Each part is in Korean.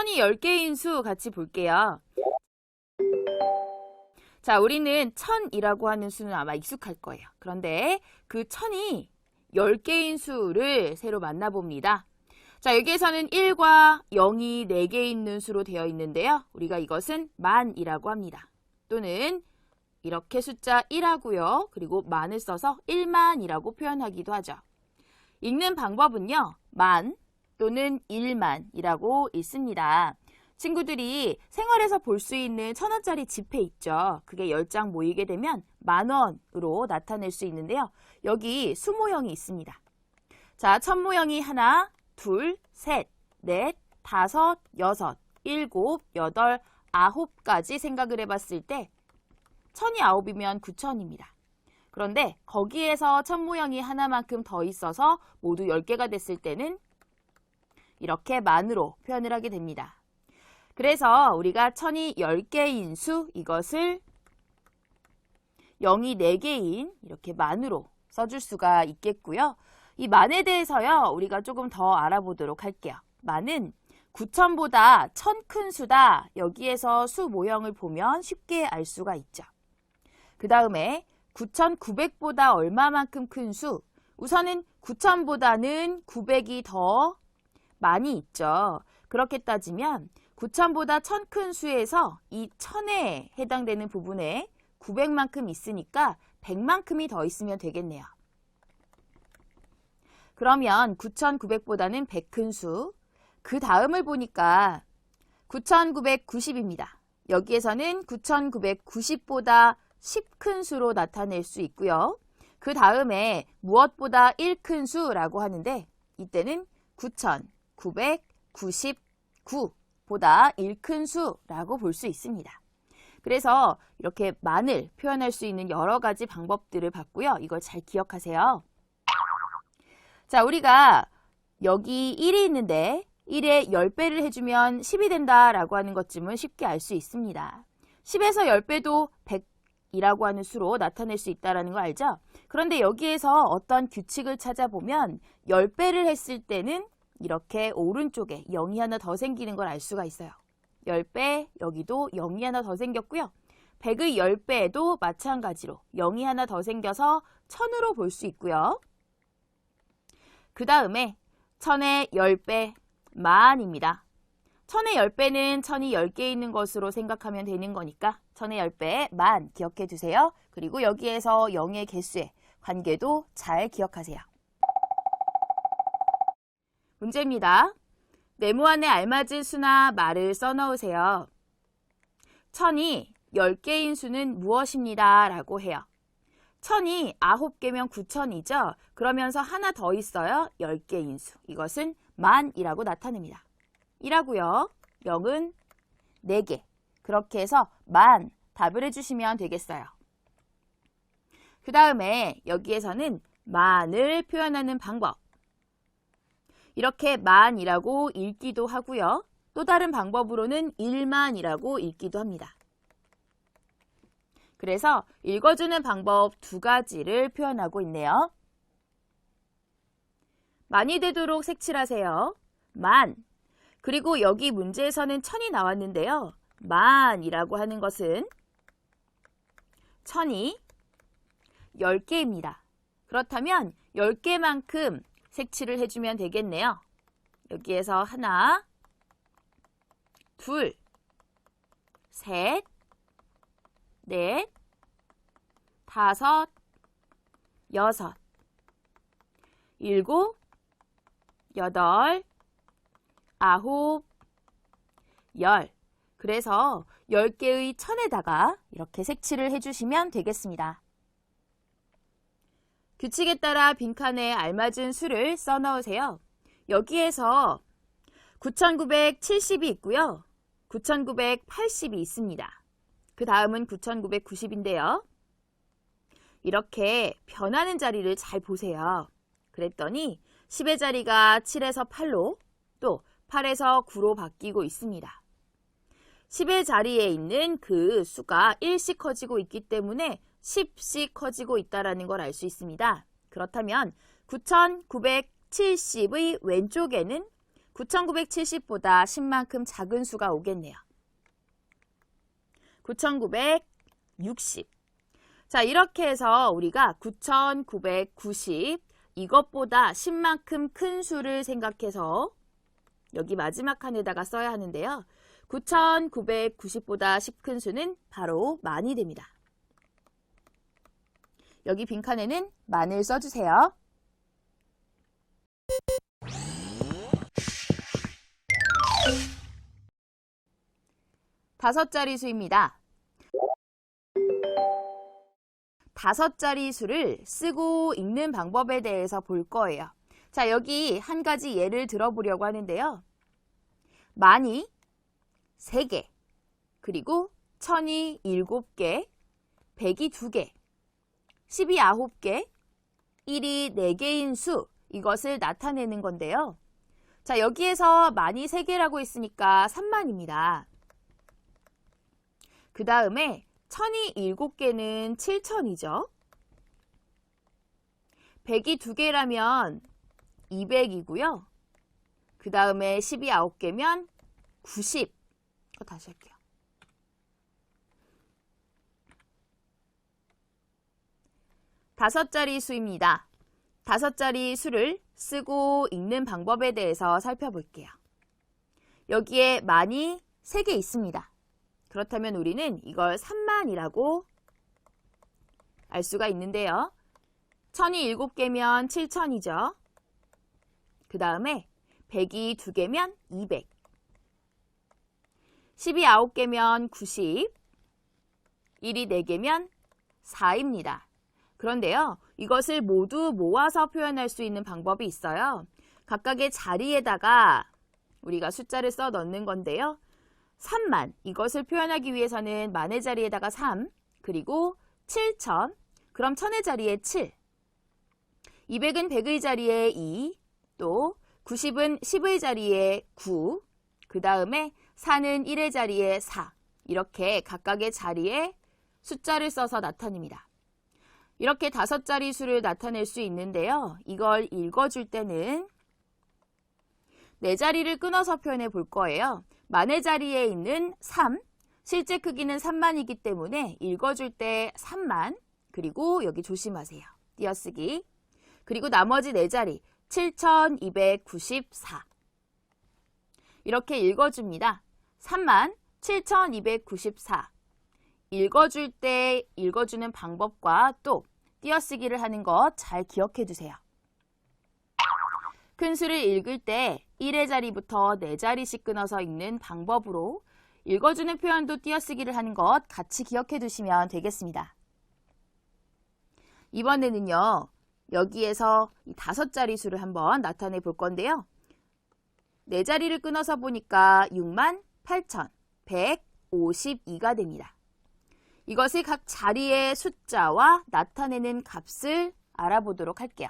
천이 10개인 수 같이 볼게요. 자, 우리는 1000이라고 하는 수는 아마 익숙할 거예요. 그런데 그 천이 10개인 수를 새로 만나봅니다. 자, 여기에서는 1과 0이 4개 있는 수로 되어 있는데요. 우리가 이것은 만이라고 합니다. 또는 이렇게 숫자 1하고요. 그리고 만을 써서 1만이라고 표현하기도 하죠. 읽는 방법은요. 만 또는 1만이라고 읽습니다. 친구들이 생활에서 볼 수 있는 1000원짜리 지폐 있죠. 그게 10장 모이게 되면 만원으로 나타낼 수 있는데요. 여기 수 모형이 있습니다. 자, 천 모형이 하나, 둘, 셋, 넷, 다섯, 여섯, 일곱, 여덟, 아홉까지 생각을 해봤을 때 천이 9이면 9000입니다. 그런데 거기에서 천 모형이 하나만큼 더 있어서 모두 10개가 됐을 때는 이렇게 만으로 표현을 하게 됩니다. 그래서 우리가 천이 10개인 수, 이것을 0이 4개인 이렇게 만으로 써줄 수가 있겠고요. 이 만에 대해서요, 우리가 조금 더 알아보도록 할게요. 만은 9000보다 1000 큰 수다. 여기에서 수 모형을 보면 쉽게 알 수가 있죠. 그 다음에 9900보다 얼마만큼 큰 수? 우선은 9000보다는 900이 더 많이 있죠. 그렇게 따지면 9000보다 1000 큰 수에서 이 1000에 해당되는 부분에 900만큼 있으니까 100만큼이 더 있으면 되겠네요. 그러면 9900보다는 100 큰 수, 그 다음을 보니까 9990입니다. 여기에서는 9990보다 10 큰 수로 나타낼 수 있고요. 그 다음에 무엇보다 1 큰 수라고 하는데 이때는 9999보다 1 큰 수라고 볼 수 있습니다. 그래서 이렇게 만을 표현할 수 있는 여러 가지 방법들을 봤고요. 이걸 잘 기억하세요. 자, 우리가 여기 1이 있는데 1에 10배를 해주면 10이 된다라고 하는 것쯤은 쉽게 알 수 있습니다. 10에서 10배도 100이라고 하는 수로 나타낼 수 있다는 거 알죠? 그런데 여기에서 어떤 규칙을 찾아보면 10배를 했을 때는 이렇게 오른쪽에 0이 하나 더 생기는 걸 알 수가 있어요. 10배, 여기도 0이 하나 더 생겼고요. 100의 10배에도 마찬가지로 0이 하나 더 생겨서 1000으로 볼 수 있고요. 그 다음에 1000의 10배, 만입니다. 1000의 10배는 1000이 10개 있는 것으로 생각하면 되는 거니까 1000의 10배, 만 기억해 두세요. 그리고 여기에서 0의 개수의 관계도 잘 기억하세요. 문제입니다. 네모안에 알맞은 수나 말을 써넣으세요. 1000이 10개인 수는 무엇입니다? 라고 해요. 1000이 9개면 9000이죠? 그러면서 하나 더 있어요. 10개인 수. 이것은 만이라고 나타냅니다. 1하고요. 0은 4개. 그렇게 해서 만 답을 해주시면 되겠어요. 그 다음에 여기에서는 만을 표현하는 방법. 이렇게 만이라고 읽기도 하고요. 또 다른 방법으로는 1만이라고 읽기도 합니다. 그래서 읽어주는 방법 2가지를 표현하고 있네요. 만이 되도록 색칠하세요. 만. 그리고 여기 문제에서는 1000이 나왔는데요. 만이라고 하는 것은 1000이 10개입니다. 그렇다면 10개만큼 색칠을 해주면 되겠네요. 여기에서 하나, 둘, 셋, 넷, 다섯, 여섯, 일곱, 여덟, 아홉, 열. 그래서 10개의 1000에다가 이렇게 색칠을 해주시면 되겠습니다. 규칙에 따라 빈칸에 알맞은 수를 써넣으세요. 여기에서 9970이 있고요. 9980이 있습니다. 그 다음은 9990인데요. 이렇게 변하는 자리를 잘 보세요. 그랬더니 10의 자리가 7에서 8로 또 8에서 9로 바뀌고 있습니다. 10의 자리에 있는 그 수가 1씩 커지고 있기 때문에 10씩 커지고 있다는 걸 알 수 있습니다. 그렇다면 9970의 왼쪽에는 9,970보다 10만큼 작은 수가 오겠네요. 9,960. 자, 이렇게 해서 우리가 9,990 이것보다 10만큼 큰 수를 생각해서 여기 마지막 칸에다가 써야 하는데요. 9,990보다 10 큰 수는 바로 만이 됩니다. 여기 빈칸에는 만을 써주세요. 다섯 자리 수입니다. 다섯 자리 수를 쓰고 읽는 방법에 대해서 볼 거예요. 자, 여기 한 가지 예를 들어보려고 하는데요. 만이 3개, 그리고 천이 7개, 백이 2개, 10이 9개, 1이 4개인 수, 이것을 나타내는 건데요. 자, 여기에서 만이 3개라고 했으니까 3만입니다. 그 다음에 천이 7개는 7천이죠. 백이 2개라면 200이고요. 그 다음에 10이 9개면 90. 다시 할게요. 다섯 자리 수입니다. 다섯 자리 수를 쓰고 읽는 방법에 대해서 살펴볼게요. 여기에 만이 3개 있습니다. 그렇다면 우리는 이걸 3만이라고 알 수가 있는데요. 천이 7개면 7천이죠. 그 다음에 백이 2개면 200. 10이 9개면 90. 1이 4개면 4입니다. 그런데요. 이것을 모두 모아서 표현할 수 있는 방법이 있어요. 각각의 자리에다가 우리가 숫자를 써 넣는 건데요. 3만, 이것을 표현하기 위해서는 만의 자리에다가 3, 그리고 7천, 그럼 천의 자리에 7, 200은 100의 자리에 2, 또 90은 10의 자리에 9, 그 다음에 4는 1의 자리에 4, 이렇게 각각의 자리에 숫자를 써서 나타냅니다. 이렇게 다섯 자리 수를 나타낼 수 있는데요. 이걸 읽어줄 때는 네 자리를 끊어서 표현해 볼 거예요. 만의 자리에 있는 3, 실제 크기는 3만이기 때문에 읽어줄 때 3만, 그리고 여기 조심하세요. 띄어쓰기. 그리고 나머지 네 자리 7,294. 이렇게 읽어줍니다. 3만 7,294. 읽어줄 때 읽어주는 방법과 또 띄어쓰기를 하는 것 잘 기억해 두세요. 큰 수를 읽을 때 1의 자리부터 4자리씩 끊어서 읽는 방법으로 읽어주는 표현도 띄어쓰기를 하는 것 같이 기억해 두시면 되겠습니다. 이번에는요. 여기에서 이 다섯 자리 수를 한번 나타내 볼 건데요. 4자리를 끊어서 보니까 68,152가 됩니다. 이것을 각 자리의 숫자와 나타내는 값을 알아보도록 할게요.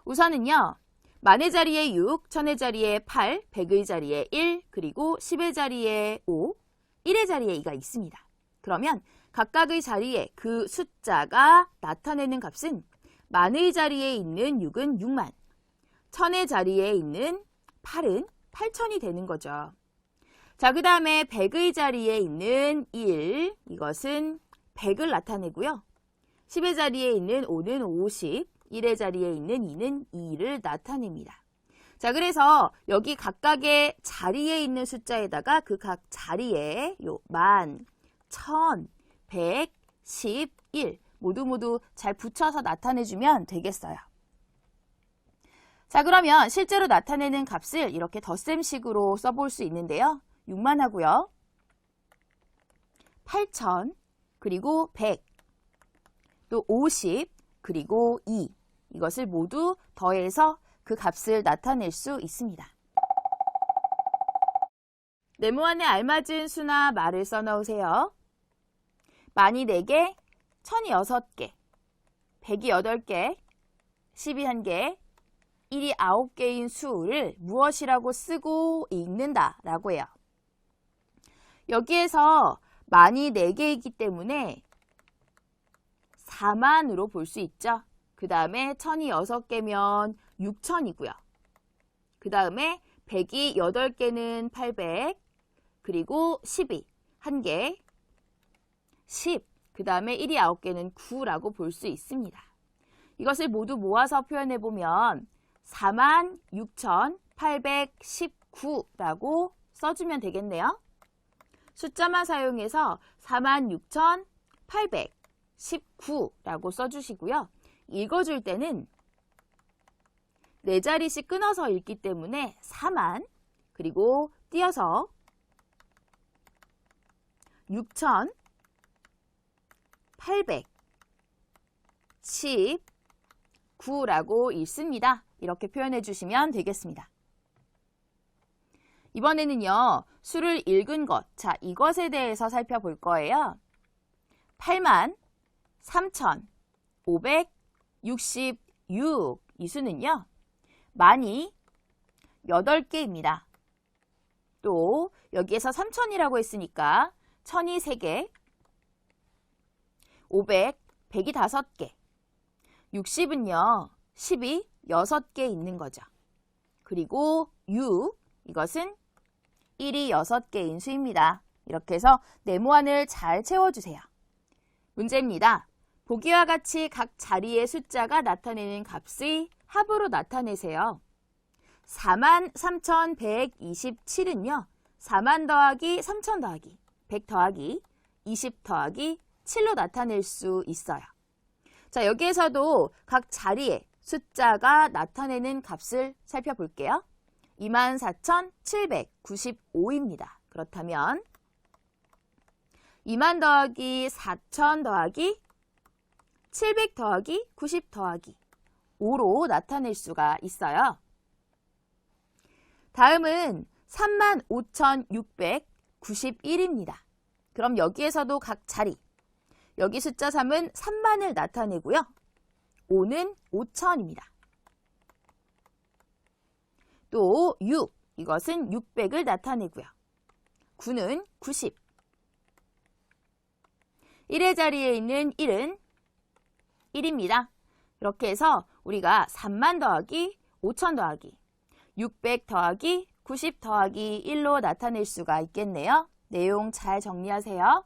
우선은요. 만의 자리에 6, 천의 자리에 8, 100의 자리에 1, 그리고 10의 자리에 5, 1의 자리에 2가 있습니다. 그러면 각각의 자리에 그 숫자가 나타내는 값은 만의 자리에 있는 6은 6만, 천의 자리에 있는 8은 8천이 되는 거죠. 자, 그 다음에 100의 자리에 있는 1, 이것은 100을 나타내고요. 10의 자리에 있는 5는 50, 1의 자리에 있는 2는 2를 나타냅니다. 자, 그래서 여기 각각의 자리에 있는 숫자에다가 그 각 자리에 요 만, 천, 100, 10, 1 모두 잘 붙여서 나타내주면 되겠어요. 자, 그러면 실제로 나타내는 값을 이렇게 덧셈식으로 써볼 수 있는데요. 6만 하고요. 8천, 그리고 100, 또 50, 그리고 2. 이것을 모두 더해서 그 값을 나타낼 수 있습니다. 네모안에 알맞은 수나 말을 써넣으세요. 만이 4개, 천이 6개, 100이 8개, 10이 1개, 1이 9개인 수를 무엇이라고 쓰고 읽는다라고 해요. 여기에서 만이 4개이기 때문에 4만으로 볼 수 있죠. 그 다음에 천이 6개면 6천이고요. 그 다음에 100이 8개는 800, 그리고 10이 1개, 10, 그 다음에 1이 9개는 9라고 볼 수 있습니다. 이것을 모두 모아서 표현해보면 46,819라고 써주면 되겠네요. 숫자만 사용해서 46,819라고 써주시고요. 읽어줄 때는 4자리씩 끊어서 읽기 때문에 4만, 그리고 띄어서 6,819라고 읽습니다. 이렇게 표현해 주시면 되겠습니다. 이번에는요, 수를 읽은 것, 자, 이것에 대해서 살펴볼 거예요. 83,566, 이 수는요, 만이 8개입니다. 또 여기에서 3,000이라고 했으니까 1,000이 3개, 500, 100이 5개, 60은요, 10이 6개 있는 거죠. 그리고 6, 이것은 1이 6개인 수입니다. 이렇게 해서 네모안을 잘 채워주세요. 문제입니다. 보기와 같이 각 자리의 숫자가 나타내는 값의 합으로 나타내세요. 43,127은요. 4만 더하기 3,000 더하기 100 더하기 20 더하기 7로 나타낼 수 있어요. 자, 여기에서도 각 자리에 숫자가 나타내는 값을 살펴볼게요. 24,795입니다. 그렇다면 2만 더하기 4,000 더하기 700 더하기 90 더하기 5로 나타낼 수가 있어요. 다음은 35,691입니다. 그럼 여기에서도 각 자리, 여기 숫자 3은 3만을 나타내고요. 5는 5,000입니다. 또 6, 이것은 600을 나타내고요. 9는 90. 1의 자리에 있는 1은 1입니다. 이렇게 해서 우리가 3만 더하기 5,000 더하기 600 더하기 90 더하기 1로 나타낼 수가 있겠네요. 내용 잘 정리하세요.